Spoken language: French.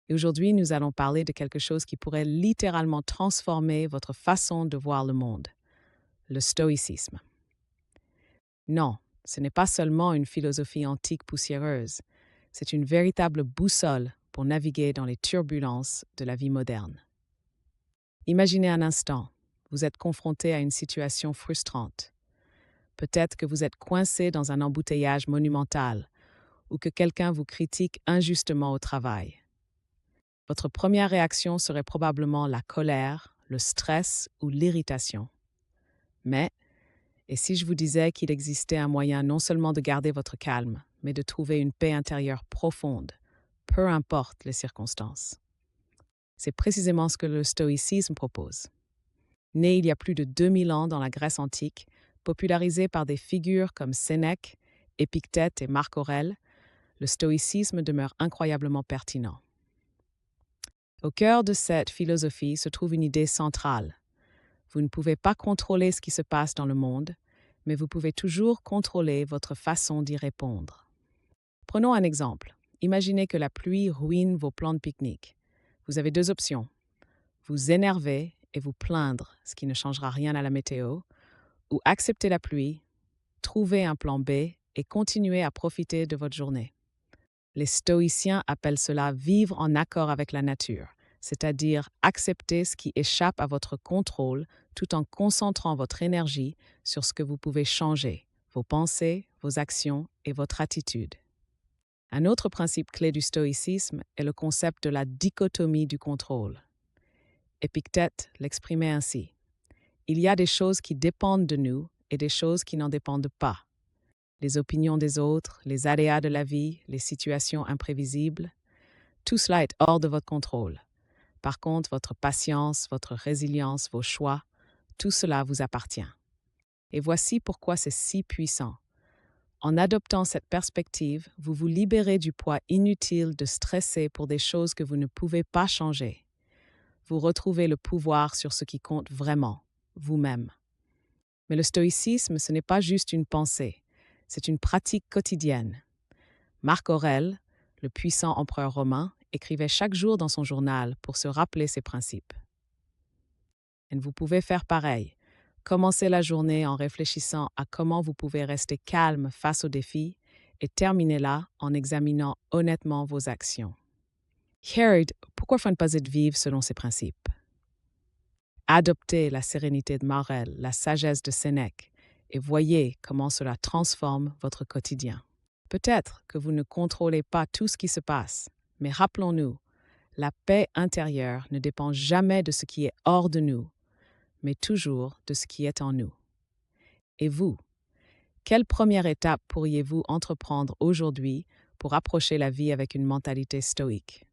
Et aujourd'hui, nous allons parler de quelque chose qui pourrait littéralement transformer votre façon de voir le monde, le stoïcisme. Non, ce n'est pas seulement une philosophie antique poussiéreuse, c'est une véritable boussole pour naviguer dans les turbulences de la vie moderne. Imaginez un instant, vous êtes confronté à une situation frustrante. Peut-être que vous êtes coincé dans un embouteillage monumental ou que quelqu'un vous critique injustement au travail. Votre première réaction serait probablement la colère, le stress ou l'irritation. Mais, et si je vous disais qu'il existait un moyen non seulement de garder votre calme, mais de trouver une paix intérieure profonde, peu importe les circonstances? C'est précisément ce que le stoïcisme propose. Né il y a plus de 2000 ans dans la Grèce antique, popularisé par des figures comme Sénèque, Épictète et Marc Aurèle, le stoïcisme demeure incroyablement pertinent. Au cœur de cette philosophie se trouve une idée centrale. Vous ne pouvez pas contrôler ce qui se passe dans le monde, mais vous pouvez toujours contrôler votre façon d'y répondre. Prenons un exemple. Imaginez que la pluie ruine vos plans de pique-nique. Vous avez deux options. Vous énerver et vous plaindre, ce qui ne changera rien à la météo, ou accepter la pluie, trouver un plan B et continuer à profiter de votre journée. Les stoïciens appellent cela vivre en accord avec la nature, c'est-à-dire accepter ce qui échappe à votre contrôle tout en concentrant votre énergie sur ce que vous pouvez changer, vos pensées, vos actions et votre attitude. Un autre principe clé du stoïcisme est le concept de la dichotomie du contrôle. Épictète l'exprimait ainsi. Il y a des choses qui dépendent de nous et des choses qui n'en dépendent pas. Les opinions des autres, les aléas de la vie, les situations imprévisibles, tout cela est hors de votre contrôle. Par contre, votre patience, votre résilience, vos choix, tout cela vous appartient. Et voici pourquoi c'est si puissant. En adoptant cette perspective, vous vous libérez du poids inutile de stresser pour des choses que vous ne pouvez pas changer. Vous retrouvez le pouvoir sur ce qui compte vraiment, vous-même. Mais le stoïcisme, ce n'est pas juste une pensée, c'est une pratique quotidienne. Marc Aurèle, le puissant empereur romain, écrivait chaque jour dans son journal pour se rappeler ses principes. Et vous pouvez faire pareil. Commencez la journée en réfléchissant à comment vous pouvez rester calme face aux défis et terminez-la en examinant honnêtement vos actions. Herod, pourquoi faut ne pas être vive selon ces principes? Adoptez la sérénité de Marel, la sagesse de Sénèque, et voyez comment cela transforme votre quotidien. Peut-être que vous ne contrôlez pas tout ce qui se passe, mais rappelons-nous, la paix intérieure ne dépend jamais de ce qui est hors de nous, mais toujours de ce qui est en nous. Et vous, quelle première étape pourriez-vous entreprendre aujourd'hui pour approcher la vie avec une mentalité stoïque?